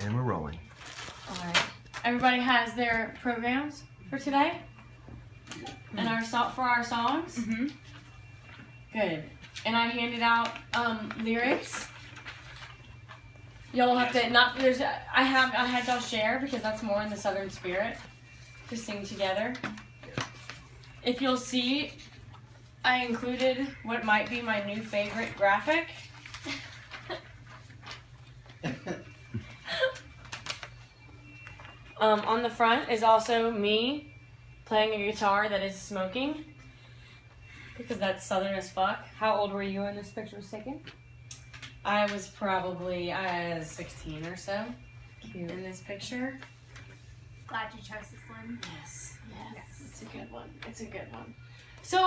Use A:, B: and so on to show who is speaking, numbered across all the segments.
A: And we're rolling.
B: Alright. Everybody has their programs for today? And our for our songs?
C: Mm-hmm.
B: Good. And I handed out lyrics. Y'all have to I had y'all share because that's more in the Southern spirit to sing together. If you'll see, I included what might be my new favorite graphic. On the front is also me playing a guitar that is smoking. Because that's Southern as fuck.
C: How old were you when this picture was taken?
B: I was probably 16 or so. Cute. In this picture.
D: Glad you chose this one.
B: Yes. It's a good one. It's a good one. So,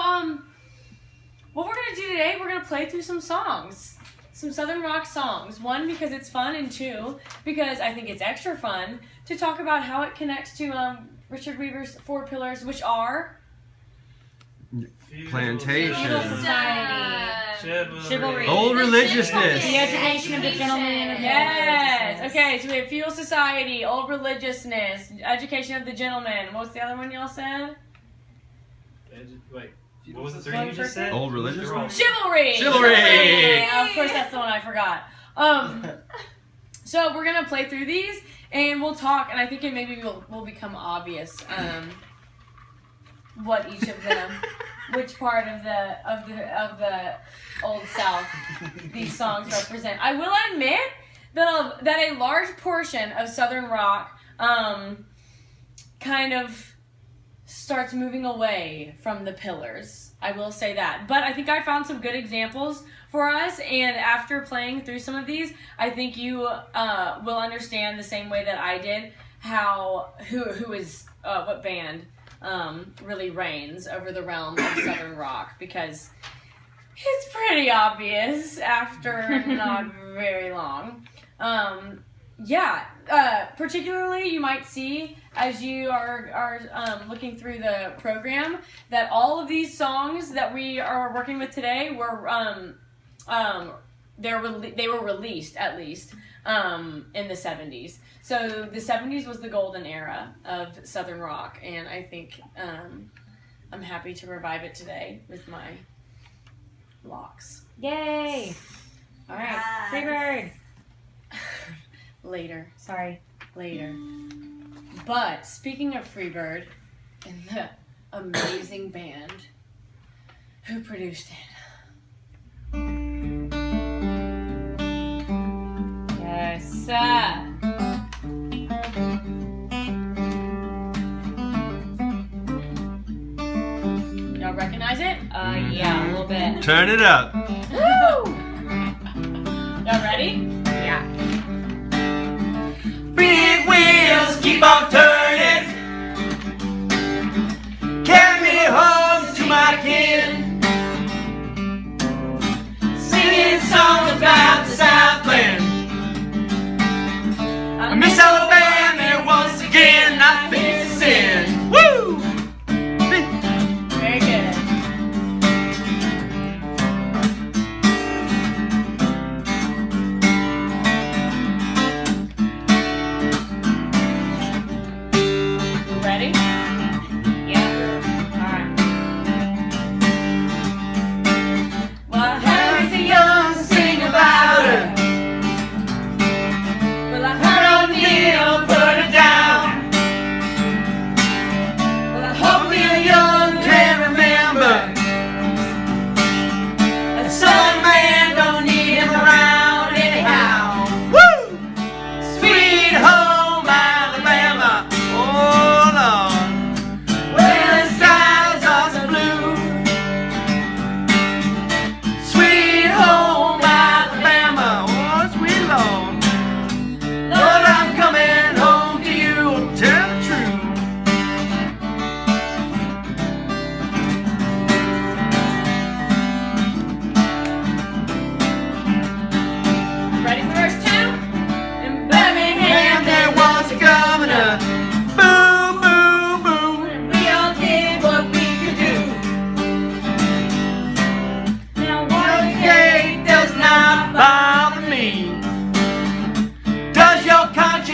B: what we're gonna do today, we're gonna play through some songs. Some Southern rock songs. One, because it's fun, and two, because I think it's extra fun to talk about how it connects to Richard Weaver's 4 pillars, which are
A: Plantation.
C: Chivalry.
A: Old religiousness.
C: The education of the gentleman.
B: Yes. Okay, so we have feudal society, old religiousness, education of the gentleman. What's the other one y'all said?
E: Wait. What was the 3 you just said?
A: Old religiousness.
B: Chivalry.
A: Chivalry.
B: Of course, that's the one I forgot. So we're gonna play through these, and we'll talk, and I think it maybe will become obvious what each of them, which part of the Old South these songs represent. I will admit that a large portion of Southern rock kind of starts moving away from the pillars. I will say that. But I think I found some good examples for us, and after playing through some of these, I think you will understand the same way that I did who is what band really reigns over the realm of Southern rock, because it's pretty obvious after not very long. Particularly you might see as you are looking through the program that all of these songs that we are working with today were they were released at least in the 70s. So the 70s was the golden era of Southern rock, and I think I'm happy to revive it today with my locks.
C: Yay!
B: All right.
D: Yes.
C: Freebird.
B: Later.
C: Sorry.
B: Later. But speaking of Freebird and the amazing band who produced it.
C: Yes.
B: Y'all recognize it?
C: Yeah, a little bit.
A: Turn it up.
B: Woo! Y'all ready?
C: Yeah.
F: Big wheels keep on turning, carry me home to my kin, singing songs about the Southland. I miss Alabama once again, I think it's a sin. Woo!
B: Very good. Ready?
C: Yeah. Alright.
B: Well, I
F: Heard the young sing about her,
B: well, I
F: heard on the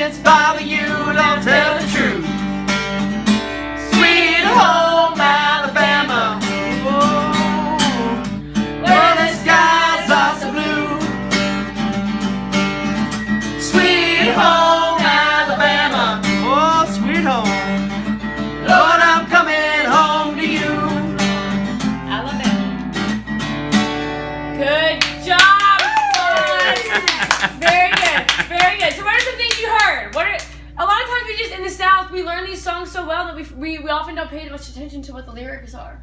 F: conscience bother you, don't tell the truth. Sweet home Alabama, oh, where the skies are so blue. Sweet home Alabama, oh sweet home. Lord, I'm coming home to you.
C: Alabama.
B: Good job, Fawn. Very good, very good. So what are some things you heard? A lot of times we just, in the South, we learn these songs so well that we often don't pay much attention to what the lyrics are.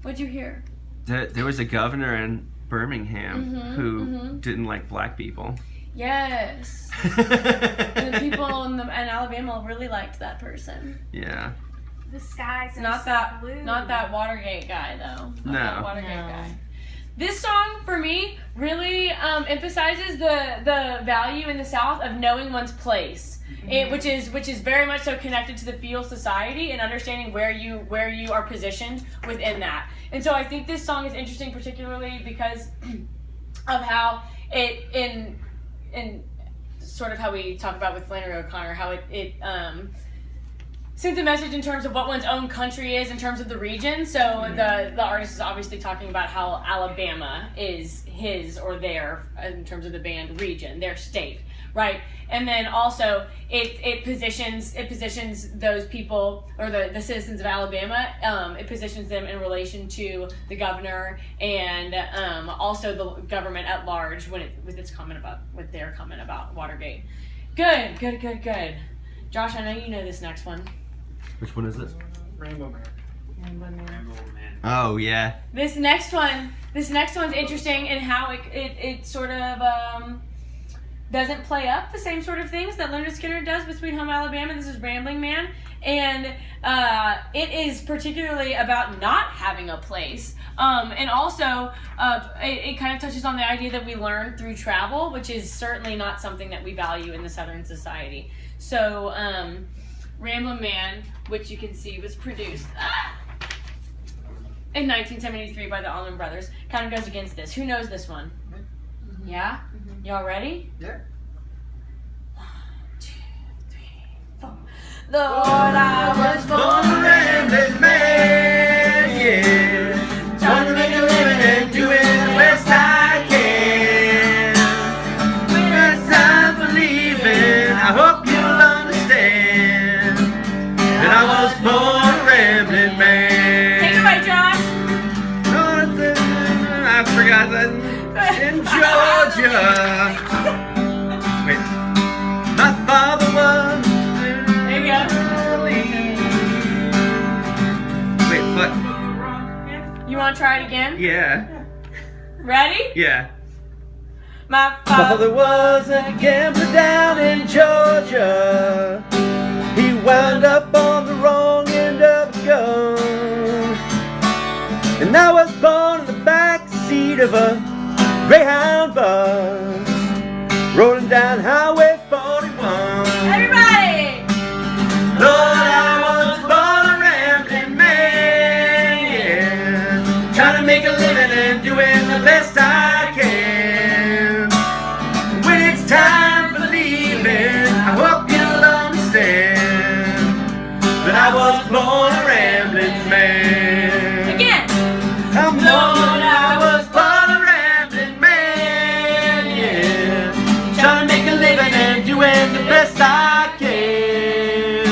B: What'd you hear?
F: There was a governor in Birmingham who didn't like black people.
B: Yes. And the people in Alabama really liked that person.
F: Yeah.
D: The skies are
B: Not
D: so
B: that,
D: blue.
B: not that Watergate guy though. Not
F: No.
B: that Watergate
C: No.
B: guy. This song for me really emphasizes the value in the South of knowing one's place. Which is very much so connected to the feudal society and understanding where you are positioned within that. And so I think this song is interesting, particularly because of how it in sort of how we talk about with Flannery O'Connor, how it sends a message in terms of what one's own country is in terms of the region. So the artist is obviously talking about how Alabama is his or their, in terms of the band, region, their state, right? And then also it positions those people, or the citizens of Alabama, it positions them in relation to the governor and also the government at large with their comment about Watergate. Good. Josh, I know you know this next one.
F: Which one is it?
E: Rainbow Man. Rainbow Man.
F: Oh yeah.
B: This next one's interesting in how it sort of doesn't play up the same sort of things that Leonard Skinner does with Sweet Home Alabama. This is Rambling Man, and it is particularly about not having a place, and also it kind of touches on the idea that we learn through travel, which is certainly not something that we value in the Southern society. So Rambling Man, which you can see was produced in 1973 by the Allman Brothers, kind of goes against this. Who knows this one? Yeah? Y'all ready?
E: Yeah.
B: 1, 2, 3, 4. Lord, I was born
F: Born a rambling man, yeah. Trying to make a living and doing the best I can. When it's time for leaving, I hope you'll understand that I was born a rambling man.
B: Take it away, Josh.
F: I forgot that. In Georgia. Wait. My father was.
B: There you go.
F: Wait, what?
B: You want to try it again?
F: Yeah.
B: Ready?
F: Yeah.
B: My
F: Father was a gambler down in Georgia. He wound up on the wrong end of a gun. And I was born in the back seat of a Greyhound bus, rolling down Highway 41.
B: Everybody!
F: Lord, I was born a rambling man, yeah. Trying to make a living and doing the best I can. When it's time for leaving, I hope you'll understand that I was born a rambling man.
B: Again!
F: Lord, I was born a rambling man, yeah. Trying to make a living and doing the best I can.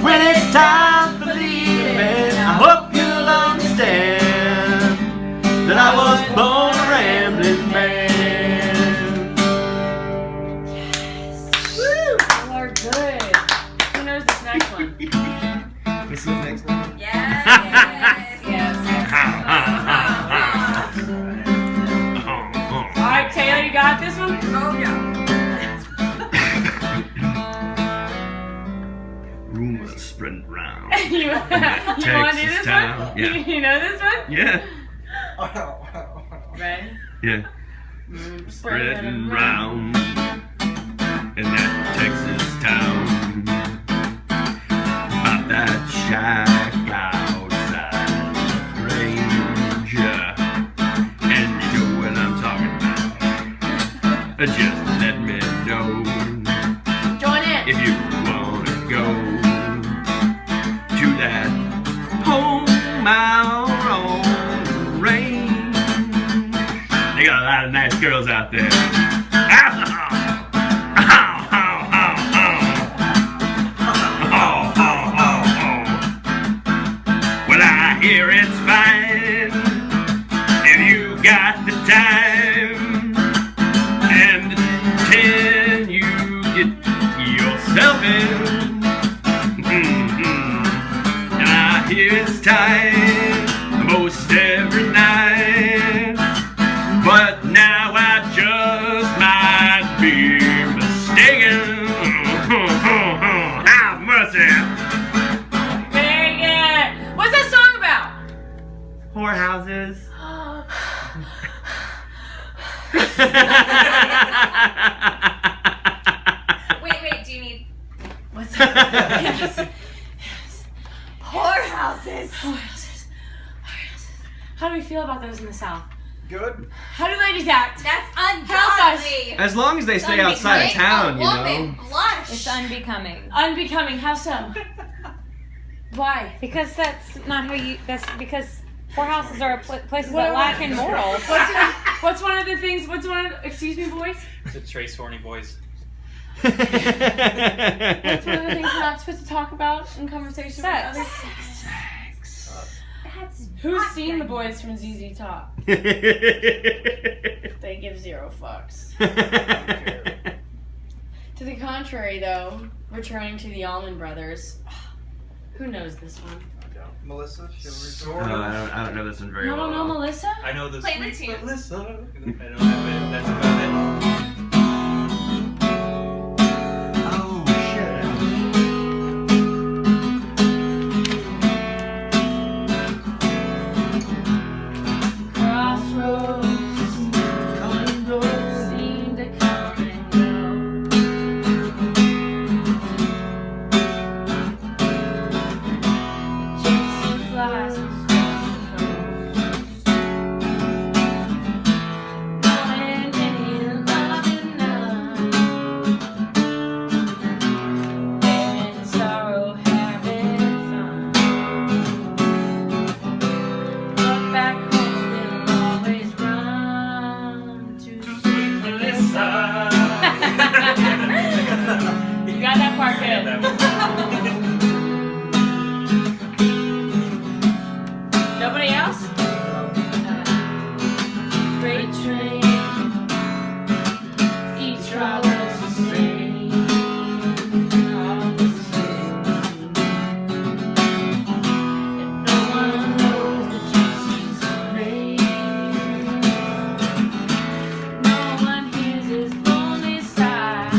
F: When it's time for leaving, I hope you'll understand that I was born a rambling man.
B: Yes! Woo! You are good. Who knows this next one?
F: This is the next one.
B: Alright, Taylor, you got this one?
C: Oh, yeah.
F: Rumors spreading around.
B: you want to do
F: Texas
B: this
F: town,
B: one?
F: yeah.
B: You know this one?
F: Yeah.
B: Ready?
F: Yeah. Spreading round in that Texas town about that shack outside the range, and you know what I'm talking about. Just let me know.
B: Join
F: out there. Ow, ow, ow, ow, ow. Well, I hear it's fine if you got the time and the 10 you get yourself in. And I hear it's time most every night, but now I just might be mistaken. Have mercy.
B: Very good. What's that song about?
F: Whorehouses.
D: Wait, do you need
B: What's that?
D: whorehouses?
B: Whorehouses. How do we feel about those in the South?
E: Good.
B: How do ladies act?
D: That's
B: Help
D: ungodly.
F: As long as they stay outside of town, you know.
D: Blush.
C: It's unbecoming.
B: Unbecoming. How so? Why?
C: Because that's not how you. That's because whorehouses are places that lack in morals.
B: What's one of the things? What's one of? Excuse me, boys.
E: The Trace Horny Boys.
B: What's one of the things we're not supposed to talk about in conversation with
C: Sex.
B: others?
D: That's
B: Who's
D: not
B: seen the
D: good.
B: boys from ZZ Top? They give 0 fucks. To the contrary, though, returning to the Allman Brothers. Who knows this one?
E: Melissa,
F: I don't know this one very
B: You
F: well.
B: don't know Melissa?
E: I know the
D: Play the
E: sweet
D: tune.
E: Melissa. I know that, but that's about it.
F: Oh shit.
B: Crossroads seem to come and go. Gypsy flies across the coast. Knowing any love and none. And sorrow having fun. But back home they'll always run to sweet Melissa. You got that part good. Nobody else? Freight train, each travels the same, all the same. And no one knows the gypsy's name. No one hears his lonely sigh.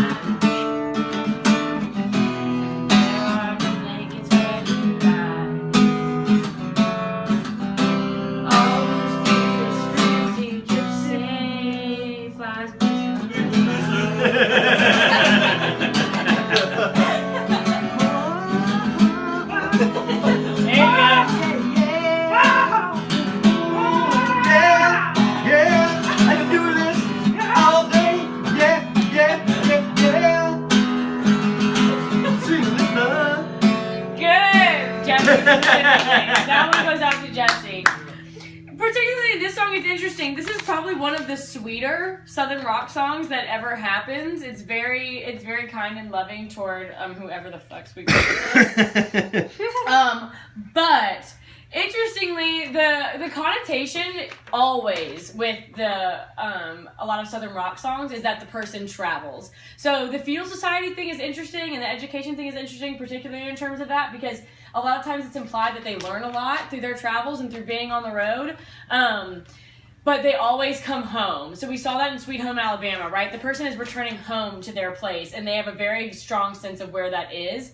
B: There are no blankets where to lie. Always keep this crazy gypsy flies by. There you go.
F: Yeah, I can do this all day. Yeah. Sweet Melissa.
B: Good, Jesse. That one goes out to Jesse. Particularly this song is interesting. This is probably one of the sweeter Southern rock songs that ever happens. It's very kind and loving toward whoever the fuck's we go. But interestingly, the connotation always with a lot of Southern rock songs is that the person travels. So the Field Society thing is interesting, and the education thing is interesting, particularly in terms of that, because a lot of times it's implied that they learn a lot through their travels and through being on the road. But they always come home. So we saw that in Sweet Home Alabama, right? The person is returning home to their place, and they have a very strong sense of where that is.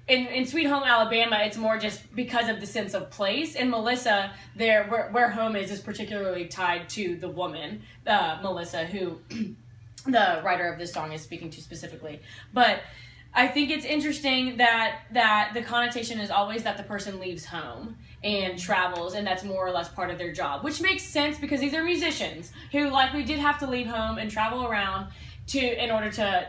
B: In Sweet Home Alabama, it's more just because of the sense of place. In Melissa, where home is particularly tied to the woman, Melissa, who the writer of this song is speaking to specifically. But I think it's interesting that the connotation is always that the person leaves home and travels, and that's more or less part of their job, which makes sense because these are musicians who likely did have to leave home and travel around in order to